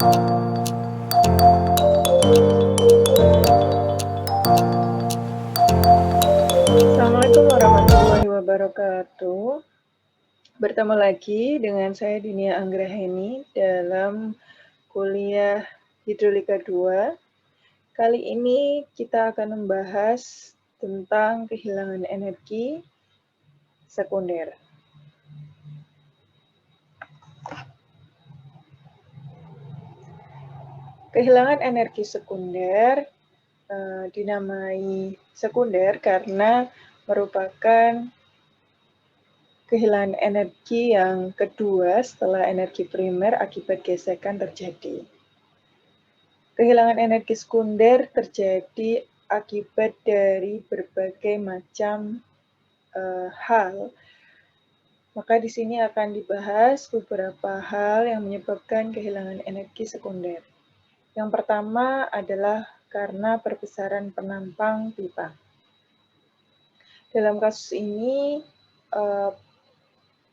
Assalamualaikum warahmatullahi wabarakatuh. Bertemu lagi dengan saya Dinia Anggraheni dalam kuliah Hidrolika 2. Kali ini kita akan membahas tentang kehilangan energi sekunder. Kehilangan energi sekunder dinamai sekunder karena merupakan kehilangan energi yang kedua setelah energi primer akibat gesekan terjadi. Kehilangan energi sekunder terjadi akibat dari berbagai macam hal. Maka di sini akan dibahas beberapa hal yang menyebabkan kehilangan energi sekunder. Yang pertama adalah karena perbesaran penampang pipa. Dalam kasus ini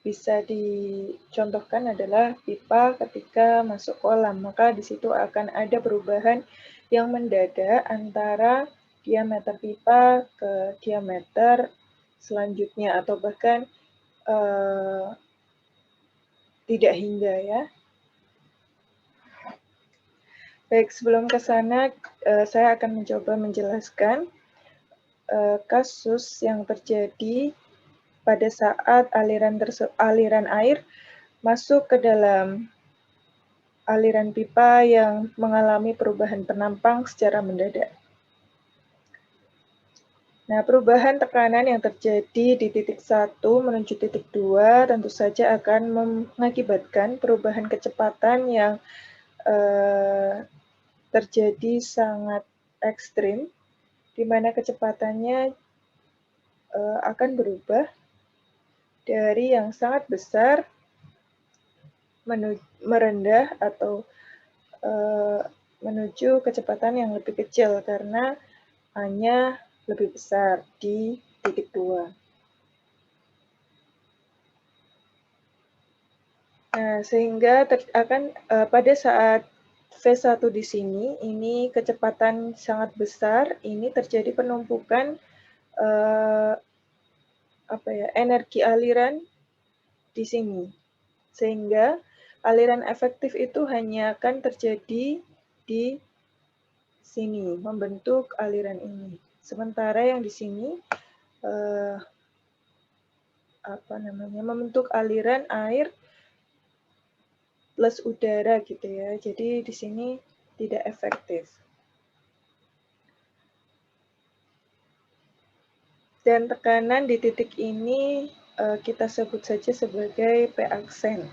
bisa dicontohkan adalah pipa ketika masuk kolam, maka di situ akan ada perubahan yang mendadak antara diameter pipa ke diameter selanjutnya atau bahkan tidak hingga ya. Baik, sebelum ke sana saya akan mencoba menjelaskan kasus yang terjadi pada saat aliran air masuk ke dalam aliran pipa yang mengalami perubahan penampang secara mendadak. Nah, perubahan tekanan yang terjadi di titik 1 menuju titik 2 tentu saja akan mengakibatkan perubahan kecepatan yang terjadi sangat ekstrim, di mana kecepatannya akan berubah dari yang sangat besar merendah atau menuju kecepatan yang lebih kecil karena hanya lebih besar di titik 2. Nah, sehingga akan pada saat V1 di sini, ini kecepatan sangat besar, ini terjadi penumpukan energi aliran di sini. Sehingga aliran efektif itu hanya akan terjadi di sini, membentuk aliran ini. Sementara yang di sini membentuk aliran air plus udara gitu ya. Jadi di sini tidak efektif. Dan tekanan di titik ini kita sebut saja sebagai P aksen.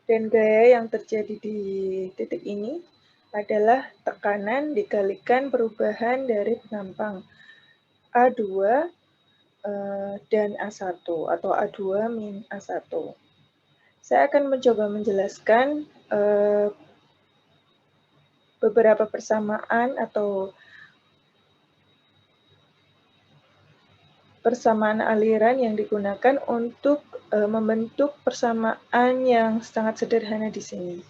Dan gaya yang terjadi di titik ini adalah tekanan dikalikan perubahan dari penampang A2 dan A1 atau A2 min A1. Saya akan mencoba menjelaskan beberapa persamaan atau persamaan aliran yang digunakan untuk membentuk persamaan yang sangat sederhana di sini.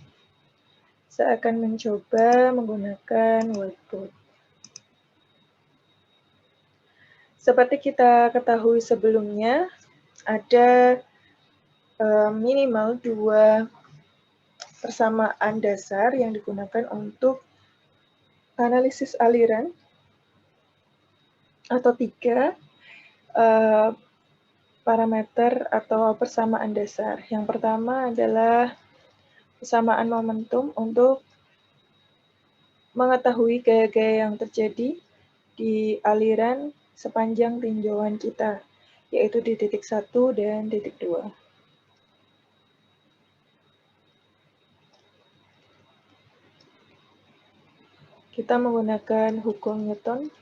Saya akan mencoba menggunakan whiteboard. Seperti kita ketahui sebelumnya, ada minimal 2 persamaan dasar yang digunakan untuk analisis aliran, atau 3 parameter atau persamaan dasar. Yang pertama adalah persamaan momentum untuk mengetahui gaya-gaya yang terjadi di aliran sepanjang tinjauan kita, yaitu di titik 1 dan titik 2. Kita menggunakan hukum Newton.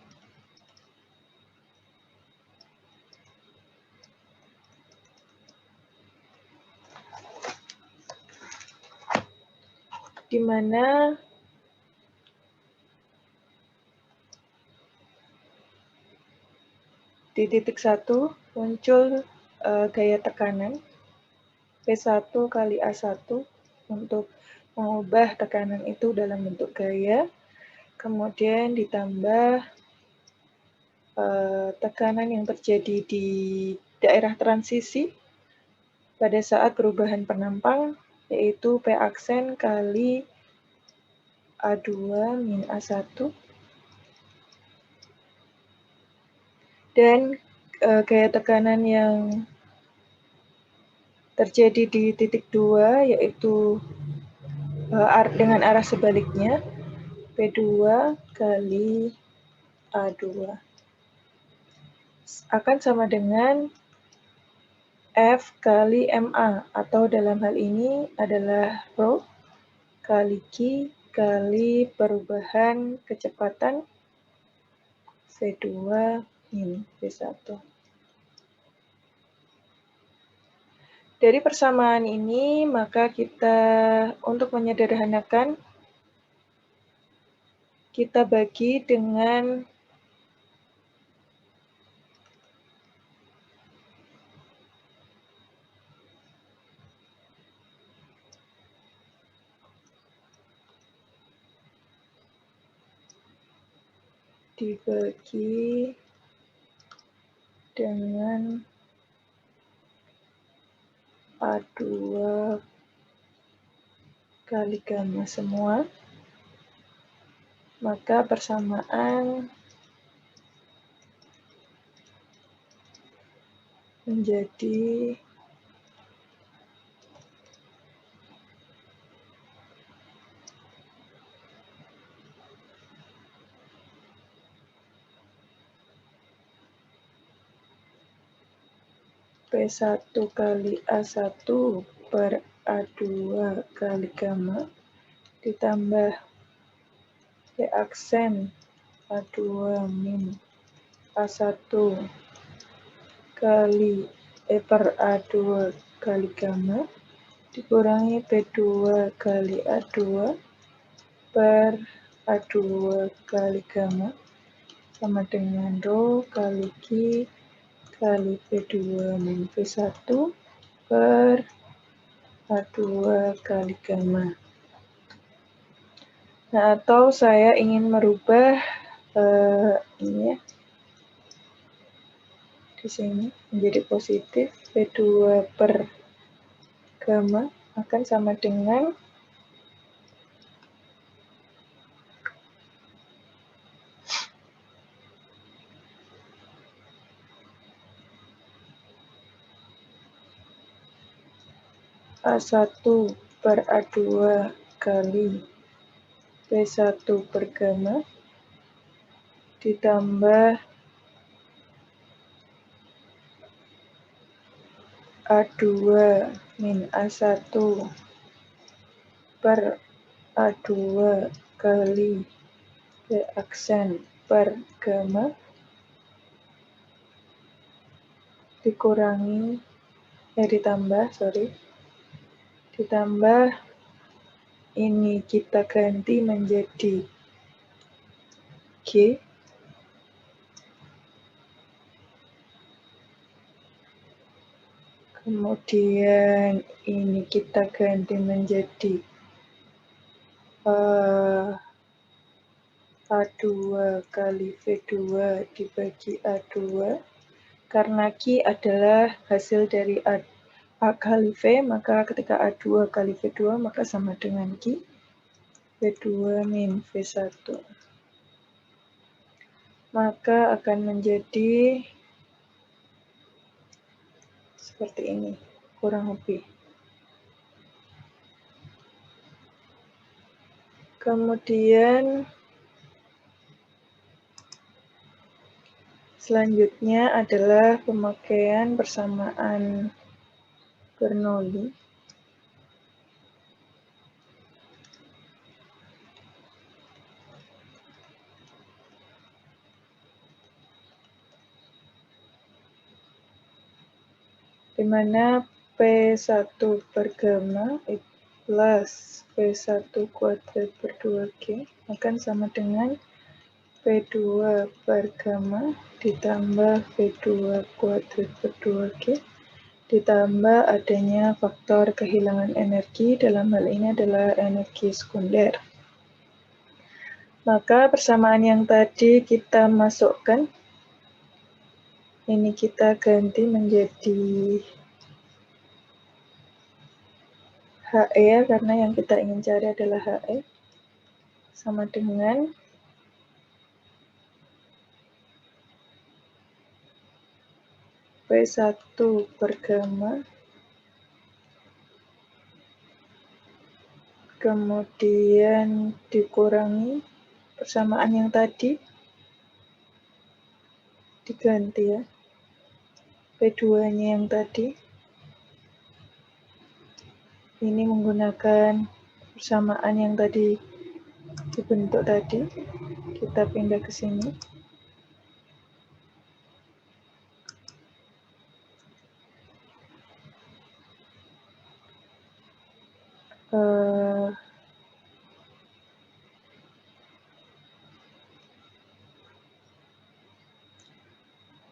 Di mana di titik 1 muncul gaya tekanan P1 kali A1 untuk mengubah tekanan itu dalam bentuk gaya, kemudian ditambah tekanan yang terjadi di daerah transisi pada saat perubahan penampang, yaitu P aksen kali A2 min A1, dan gaya tekanan yang terjadi di titik 2, yaitu dengan arah sebaliknya, P2 kali A2 akan sama dengan F kali MA, atau dalam hal ini adalah Rho kali Q kali perubahan kecepatan V2 min V1. Dari persamaan ini, maka kita untuk menyederhanakan, kita bagi dengan dibagi dengan A2 kali gamma semua, maka persamaan menjadi P1 kali A1 per A2 kali gamma ditambah P aksen A2 min A1 kali per A2 kali gamma dikurangi P2 kali A2 per A2 kali gamma sama dengan Rho kali Q kali P2 min P1 per A2 kali gamma. Nah, atau saya ingin merubah ini ya, di sini menjadi positif, P2 per gamma akan sama dengan A1 per A2 kali P1 per gamma ditambah A2 min A1 per A2 kali P aksen per gamma ditambah ini kita ganti menjadi G, kemudian ini kita ganti menjadi A2 kali V2 dibagi A2, karena Q adalah hasil dari A kali V, maka ketika A2 kali V2 maka sama dengan Q, V2 min V1. Maka akan menjadi seperti ini, kurang lebih. Kemudian selanjutnya adalah pemakaian persamaan Bernoulli. Di mana P1 per gamma plus P1 kuadrat per 2G akan sama dengan P2 per gamma ditambah P2 kuadrat per 2G ditambah adanya faktor kehilangan energi, dalam hal ini adalah energi sekunder. Maka persamaan yang tadi kita masukkan, ini kita ganti menjadi HE karena yang kita ingin cari adalah HE, sama dengan P1 per gamma, kemudian dikurangi persamaan yang tadi, diganti ya, P2-nya yang tadi, ini menggunakan persamaan yang tadi dibentuk tadi, kita pindah ke sini.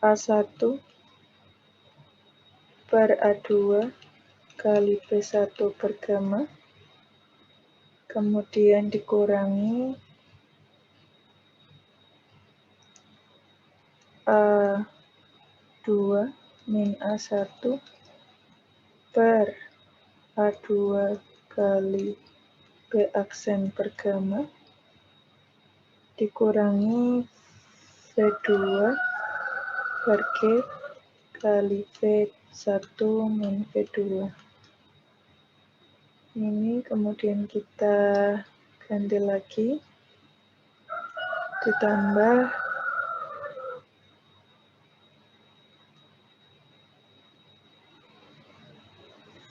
A1 per A2 kali P1 per gamma, kemudian dikurangi A2 min A1 per A2 kali P aksen per gamma, dikurangi V2 per G kali V1 min V2. Ini kemudian kita ganti lagi, ditambah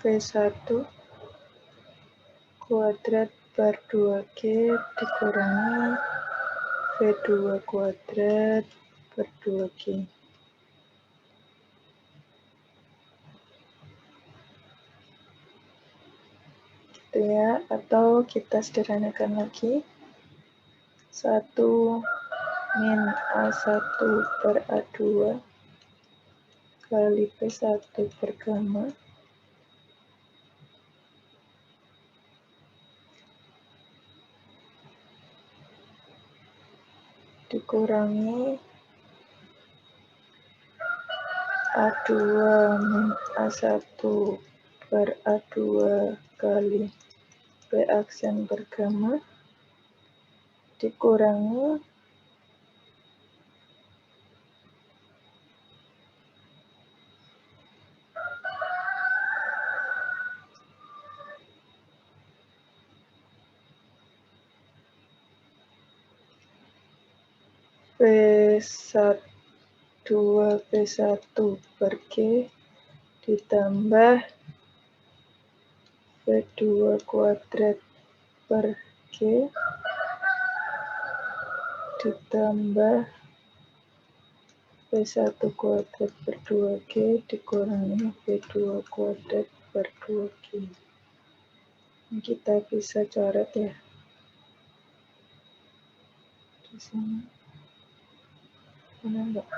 V1 kuadrat per 2G dikurangi V2 kuadrat per 2G. Gitu ya, atau kita sederhanakan lagi. 1 min A1 per A2 kali P1 per gamma, dikurangi A2 min A1 per A2 kali P aksen per gamma, dikurangi P1 P1 per G ditambah V2 kuadrat per G ditambah V1 kuadrat per 2G dikurangi V2 kuadrat per 2G. Ini kita bisa coret ya. Di sini. Mana enggak?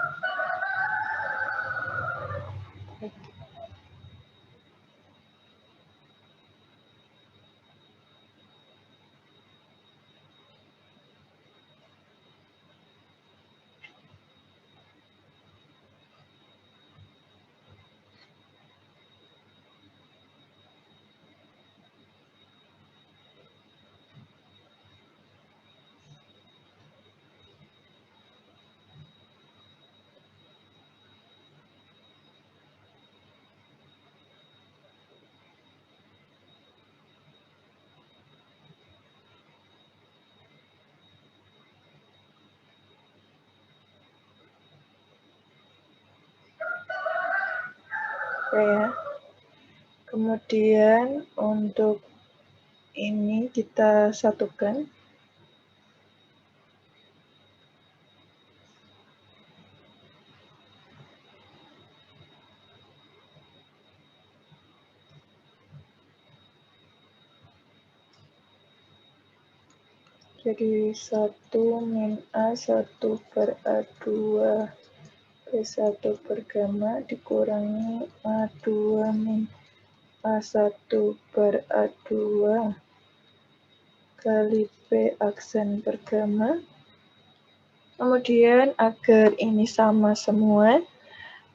Ya. Kemudian untuk ini kita satukan. Jadi 1 min A1 per A2 P1 per gamma dikurangi A2 min A1 per A2 kali P aksen per gamma. Kemudian agar ini sama semua,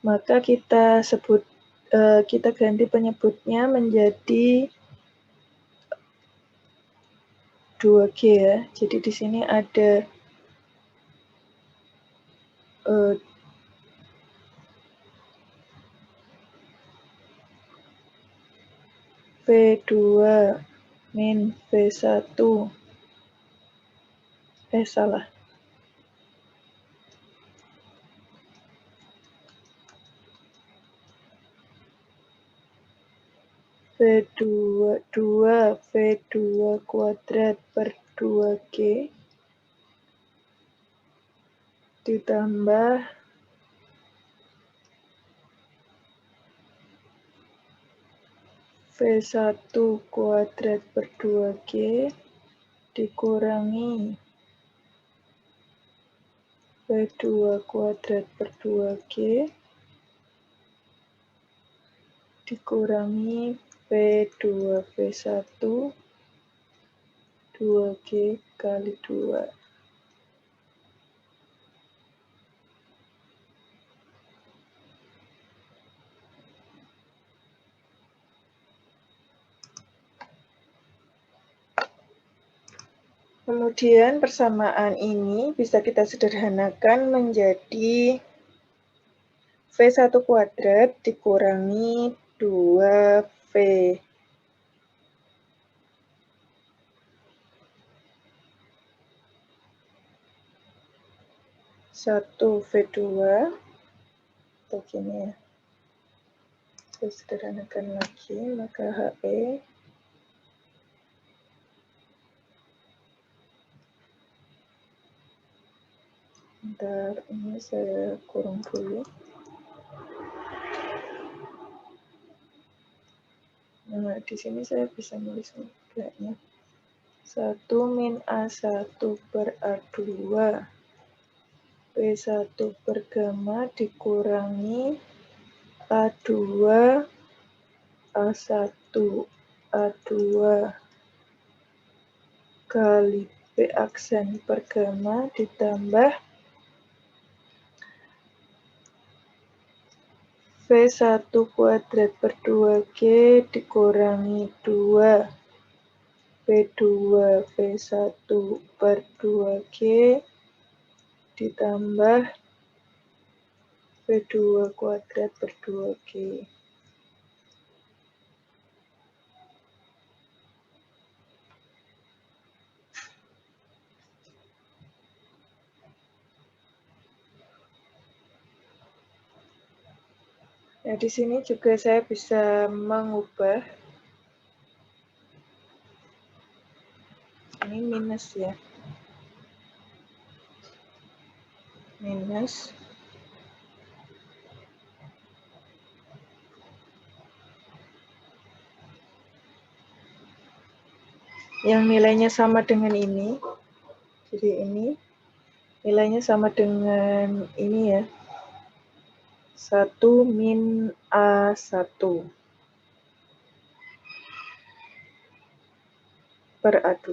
maka kita ganti penyebutnya menjadi 2G ya. Jadi di sini ada V2 min V1. Salah. V2 kuadrat per 2G ditambah V1 kuadrat per 2G dikurangi V2 kuadrat per 2G dikurangi V2 V1 2G kali 2. Kemudian persamaan ini bisa kita sederhanakan menjadi V1 kuadrat dikurangi 2V 1V2 begini ya. Saya sederhanakan lagi, maka HE bentar, ini saya kurung dulu. Nah, di sini saya bisa nulis kayaknya 1 min A1 per A2 P1 per gamma dikurangi A2 A1 A2 kali P aksen per gamma ditambah V1 kuadrat per 2G dikurangi 2 V2 V1 per 2G ditambah V2 kuadrat per 2G. Nah, di sini juga saya bisa mengubah ini minus ya. Minus yang nilainya sama dengan ini. Jadi ini nilainya sama dengan ini ya. 1 min A1 per A2.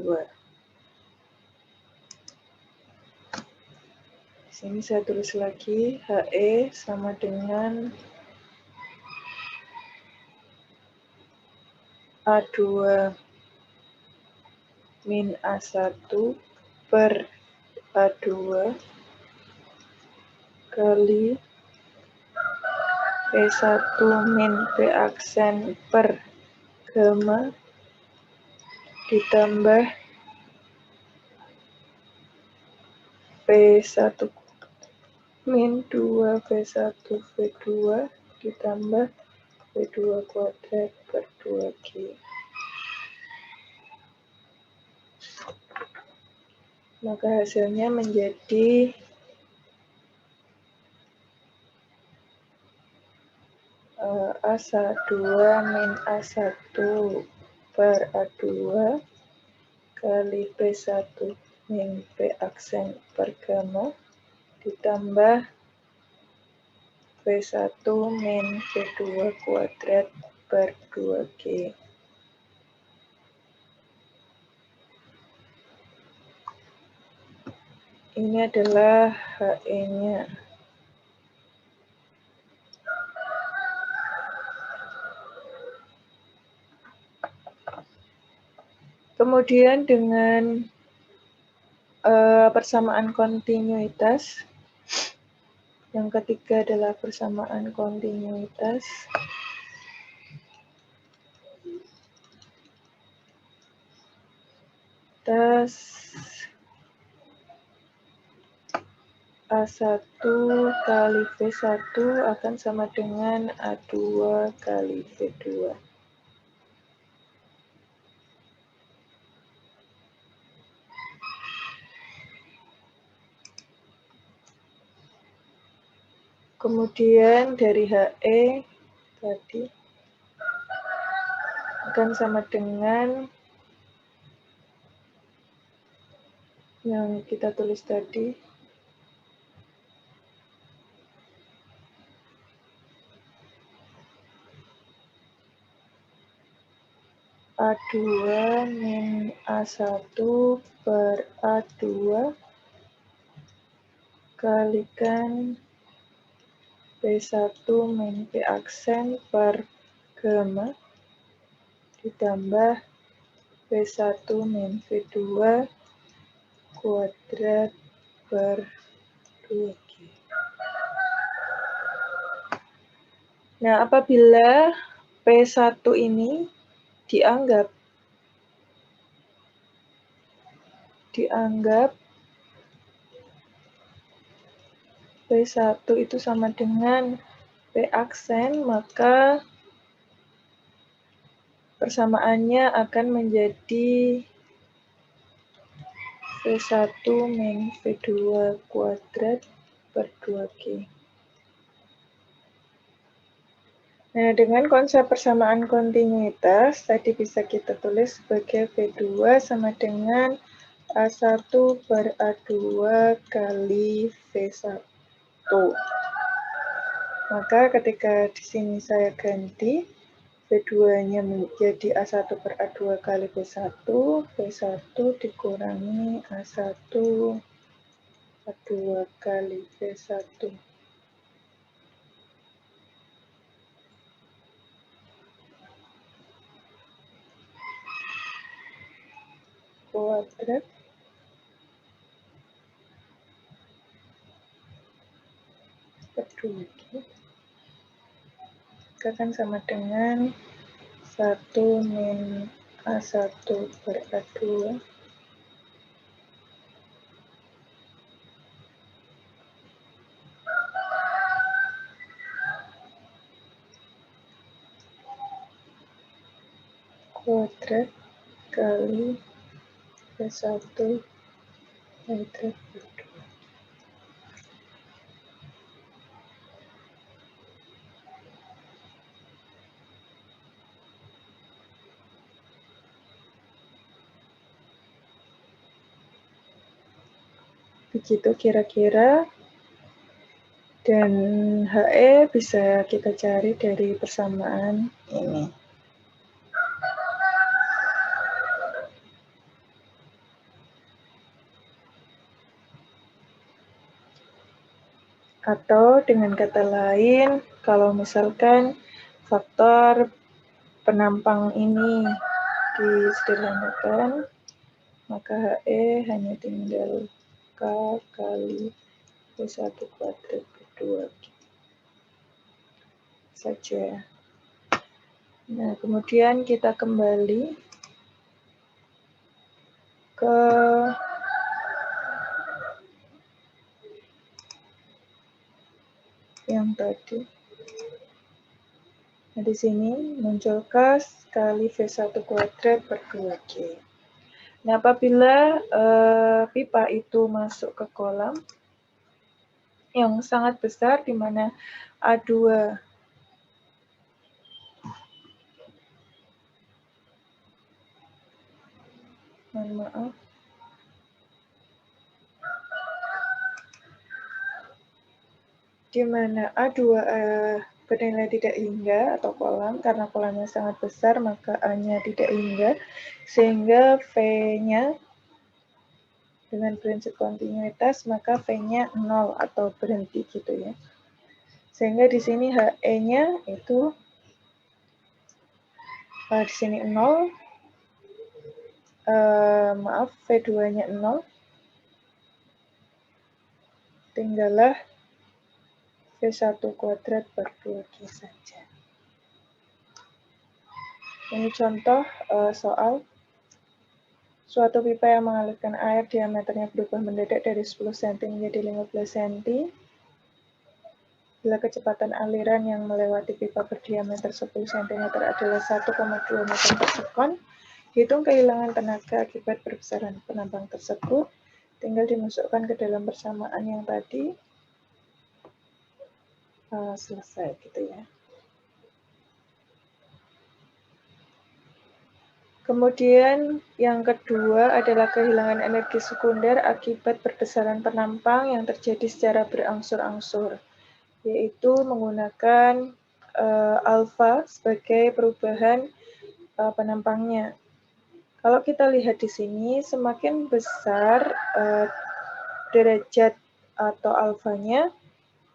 Di sini saya tulis lagi HE sama dengan A2 min A1 per A2 kali P1 min P aksen per gamma ditambah P1 min 2 V1 V2 ditambah V2 kuadrat per 2G. Maka hasilnya menjadi A1 min A1 per A2 kali P1 min P aksen per gamma ditambah V1 min V2 kuadrat per 2G. Ini adalah HE-nya. Kemudian dengan persamaan kontinuitas, yang ketiga adalah persamaan kontinuitas. A1 kali V1 akan sama dengan A2 kali V2. Kemudian dari HE tadi akan sama dengan yang kita tulis tadi, A2 min A1 per A2 kalikan V1 min V aksen per gamma ditambah V1 min V2 kuadrat per 2G. Nah, apabila P1 ini dianggap P1 itu sama dengan P aksen, maka persamaannya akan menjadi V1 min V2 kuadrat per 2G. Nah, dengan konsep persamaan kontinuitas, tadi bisa kita tulis sebagai V2 sama dengan A1 per A2 kali V1. Maka ketika di sini saya ganti, V2-nya menjadi A1 per A2 kali V1, V1 dikurangi A1 A2 kali V1. Kuadrat per 2G akan sama dengan 1 min A1 per A2 kuadrat kali V1 kuadrat per 2. Begitu kira-kira, dan HE bisa kita cari dari persamaan ini. Atau dengan kata lain, kalau misalkan faktor penampang ini disederhanakan, maka HE hanya tinggal K kali V1 kuadrat per 2 saja. Nah, kemudian kita kembali ke yang tadi. Nah, di sini muncul K kali V1 kuadrat per 2G. Nah, apabila pipa itu masuk ke kolam yang sangat besar, di mana A2 di mana A2A bernilai tidak hingga atau kolam, karena kolamnya sangat besar maka A-nya tidak hingga, sehingga V-nya dengan prinsip kontinuitas maka V-nya 0 atau berhenti gitu ya. Sehingga di sini HE-nya itu di sini 0, maaf V2-nya 0, tinggallah V1 kuadrat per 2G saja. Ini contoh soal suatu pipa yang mengalirkan air diameternya berubah mendadak dari 10 cm menjadi 15 cm. Bila kecepatan aliran yang melewati pipa berdiameter 10 cm adalah 1,2 meter per sekon, hitung kehilangan tenaga akibat perbesaran penambang tersebut. Tinggal dimasukkan ke dalam persamaan yang tadi. Selesai gitu ya. Kemudian yang kedua adalah kehilangan energi sekunder akibat perbesaran penampang yang terjadi secara berangsur-angsur, yaitu menggunakan alfa sebagai perubahan penampangnya. Kalau kita lihat di sini, semakin besar derajat atau alfanya,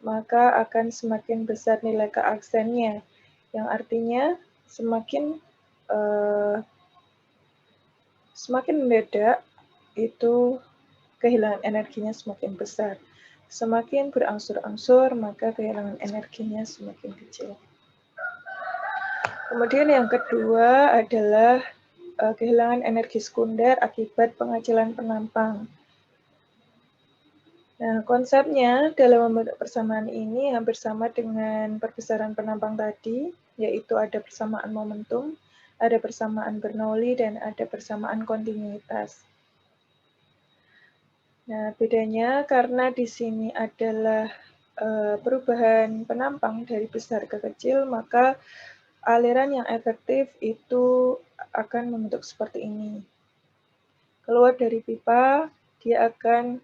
maka akan semakin besar nilai keaksennya, yang artinya semakin mendadak itu kehilangan energinya semakin besar. Semakin berangsur-angsur, maka kehilangan energinya semakin kecil. Kemudian yang kedua adalah kehilangan energi sekunder akibat pengacilan penampang. Nah, konsepnya dalam membentuk persamaan ini hampir sama dengan perbesaran penampang tadi, yaitu ada persamaan momentum, ada persamaan Bernoulli, dan ada persamaan kontinuitas. Nah, bedanya karena di sini adalah perubahan penampang dari besar ke kecil, maka aliran yang efektif itu akan membentuk seperti ini. Keluar dari pipa, dia akan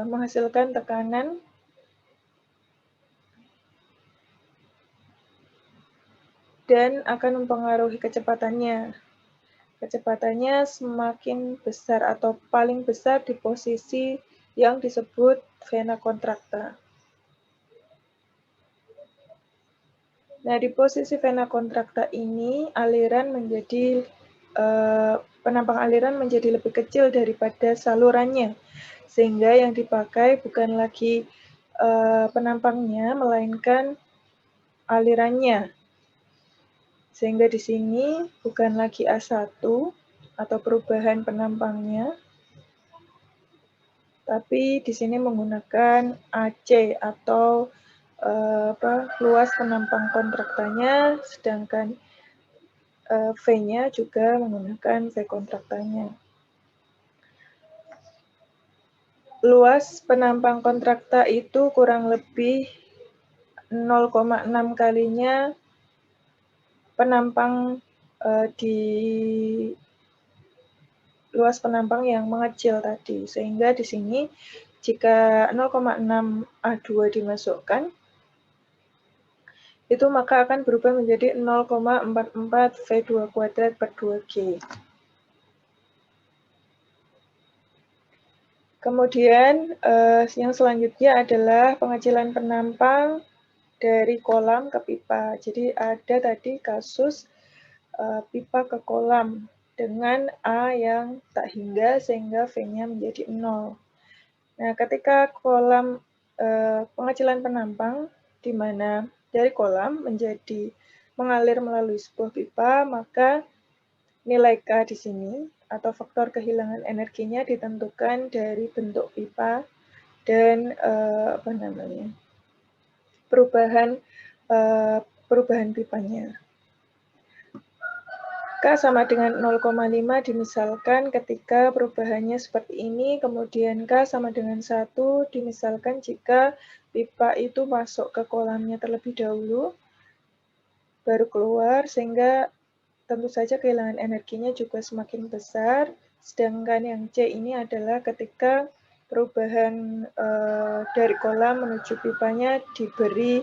menghasilkan tekanan dan akan mempengaruhi kecepatannya. Kecepatannya semakin besar atau paling besar di posisi yang disebut vena contracta. Nah, di posisi vena contracta ini, penampang aliran menjadi lebih kecil daripada salurannya, sehingga yang dipakai bukan lagi penampangnya, melainkan alirannya. Sehingga di sini bukan lagi A1 atau perubahan penampangnya, tapi di sini menggunakan AC atau luas penampang kontraktanya, sedangkan V-nya juga menggunakan V kontraktanya. Luas penampang kontrakta itu kurang lebih 0,6 kalinya penampang di luas penampang yang mengecil tadi, sehingga di sini jika 0,6 A2 dimasukkan, itu maka akan berubah menjadi 0,44 V2 kuadrat per 2G. Kemudian yang selanjutnya adalah pengecilan penampang dari kolam ke pipa. Jadi ada tadi kasus pipa ke kolam dengan A yang tak hingga sehingga V-nya menjadi 0. Nah, ketika kolam pengecilan penampang di mana dari kolam mengalir melalui sebuah pipa, maka nilai K di sini atau faktor kehilangan energinya ditentukan dari bentuk pipa dan perubahan pipanya. K sama dengan 0,5 dimisalkan ketika perubahannya seperti ini, kemudian K sama dengan 1 dimisalkan jika pipa itu masuk ke kolamnya terlebih dahulu, baru keluar, sehingga tentu saja kehilangan energinya juga semakin besar, sedangkan yang C ini adalah ketika perubahan dari kolam menuju pipanya diberi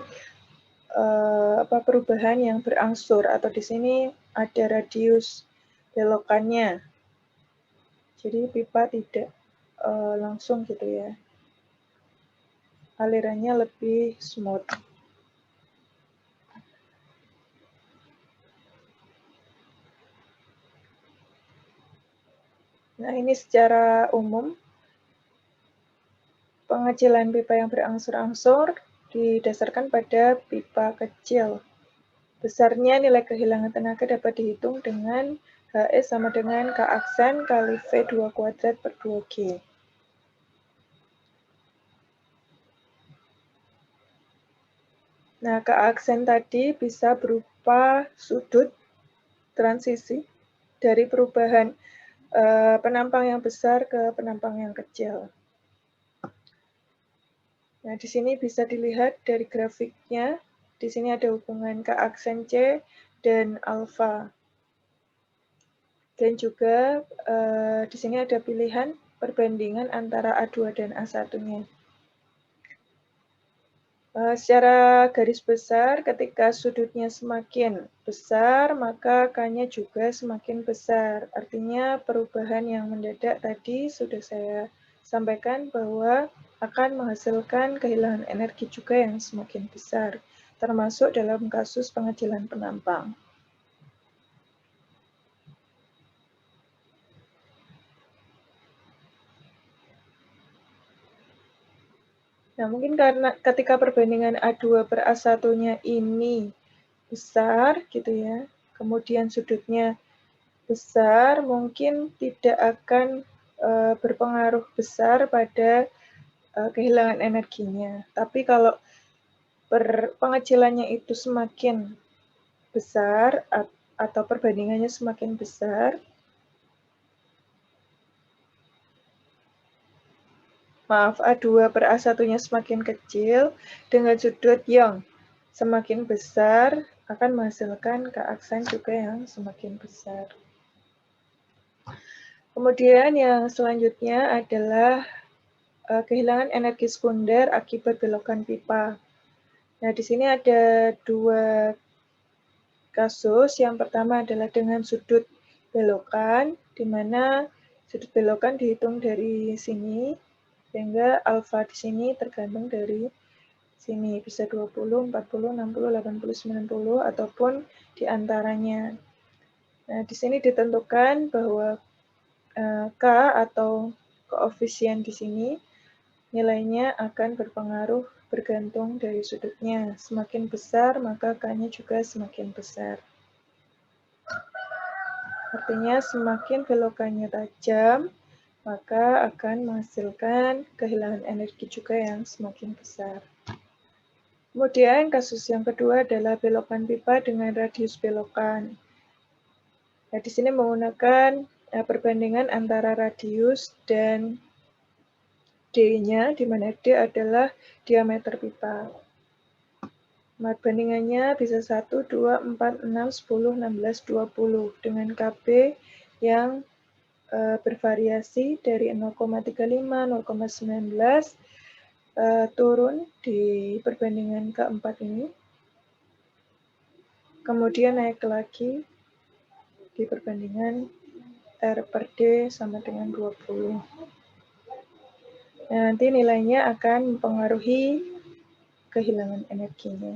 perubahan yang berangsur, atau di sini ada radius belokannya. Jadi pipa tidak langsung gitu ya. Alirannya lebih smooth. Nah, ini secara umum pengecilan pipa yang berangsur-angsur didasarkan pada pipa kecil. Besarnya nilai kehilangan tenaga dapat dihitung dengan HS sama dengan K aksen kali V2 kuadrat per 2G. Nah, K aksen tadi bisa berupa sudut transisi dari perubahan penampang yang besar ke penampang yang kecil. Nah, di sini bisa dilihat dari grafiknya. Di sini ada hubungan K aksen C dan alfa. Dan juga di sini ada pilihan perbandingan antara A2 dan A1-nya. Secara garis besar, ketika sudutnya semakin besar, maka K-nya juga semakin besar. Artinya perubahan yang mendadak tadi sudah saya sampaikan bahwa akan menghasilkan kehilangan energi juga yang semakin besar, termasuk dalam kasus pengecilan penampang. Nah, mungkin karena ketika perbandingan A2 per A1-nya ini besar, gitu ya, kemudian sudutnya besar, mungkin tidak akan berpengaruh besar pada kehilangan energinya. Tapi kalau pengecilannya itu semakin besar atau perbandingannya semakin besar, maaf, A2 per A1-nya semakin kecil, dengan sudut yang semakin besar akan menghasilkan K aksen juga yang semakin besar. Kemudian yang selanjutnya adalah kehilangan energi sekunder akibat belokan pipa. Nah, di sini ada dua kasus. Yang pertama adalah dengan sudut belokan, di mana sudut belokan dihitung dari sini, sehingga alfa di sini tergantung dari sini, bisa 20, 40, 60, 80, 90, ataupun di antaranya. Nah, di sini ditentukan bahwa K atau koefisien di sini nilainya akan berpengaruh bergantung dari sudutnya. Semakin besar, maka K-nya juga semakin besar. Artinya semakin belokannya tajam, maka akan menghasilkan kehilangan energi juga yang semakin besar. Kemudian kasus yang kedua adalah belokan pipa dengan radius belokan. Nah, di sini menggunakan perbandingan antara radius dan D-nya, di mana D adalah diameter pipa. Perbandingannya bisa 1, 2, 4, 6, 10, 16, 20 dengan KB yang bervariasi dari 0,35, 0,19 turun di perbandingan keempat ini. Kemudian naik lagi di perbandingan R per D sama dengan 20. Nah, nanti nilainya akan mempengaruhi kehilangan energinya.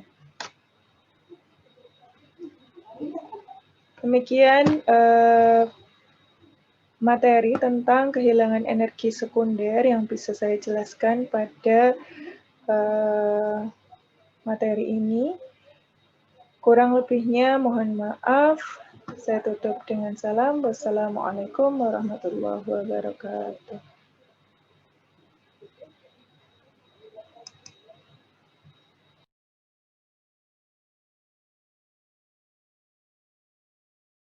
Demikian materi tentang kehilangan energi sekunder yang bisa saya jelaskan pada materi ini. Kurang lebihnya mohon maaf. Saya tutup dengan salam. Wassalamualaikum warahmatullahi wabarakatuh.